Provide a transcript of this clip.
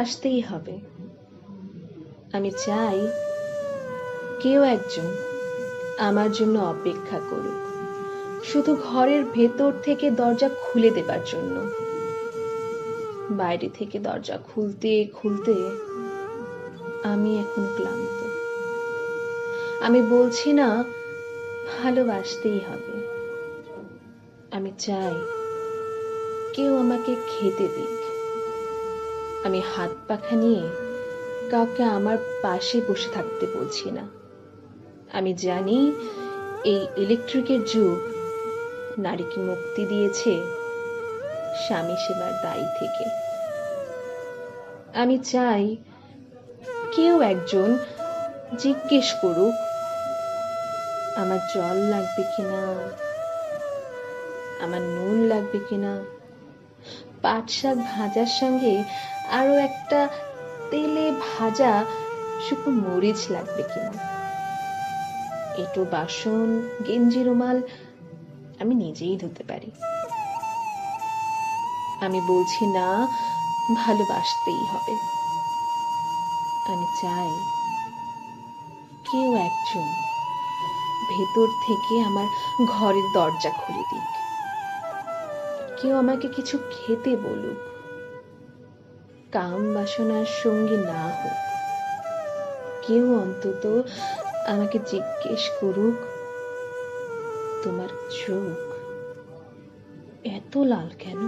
আসতেই হবে। আমি চাই কেউ একজন আমার জন্য অপেক্ষা করুক, শুধু ঘরের ভেতর থেকে দরজা খুলে দেবার জন্য। বাইরে থেকে দরজা খুলতে খুলতে আমি এখন ক্লান্ত। আমি বলছি না ভালোবাসতেই হবে, আমি চাই কেউ আমাকে খেতে দিক। আমি হাত পাখা নিয়ে কাউকে আমার পাশে বসে থাকতে বলছি না। আমি জানি এই ইলেকট্রিকের যুগ নারীকে মুক্তি দিয়েছে স্বামী সেবার দায়ী থেকে। আমি চাই কেউ একজন জিজ্ঞেস করুক আমার জল লাগবে কিনা, আমার নুন লাগবে কিনা, পাট শাক ভাজার সঙ্গে আরো একটা তেলে ভাজা শুকনো মরিচ লাগবে কিনা। এঁটো বাসন, গেঞ্জি, রুমাল আমি নিজেই ধুতে পারি। আমি বলছি না ভালোবাসতেই হবে, আমি চাই কেউ একজন ভেতর থেকে আমার ঘরের দরজা খুলে দিক, কেউ আমাকে কিছু খেতে বলুক, কাম বাসনার সঙ্গী না হোক। কেউ অন্তত আমাকে জিজ্ঞেস করুক তোমার চোখ এত লাল কেন।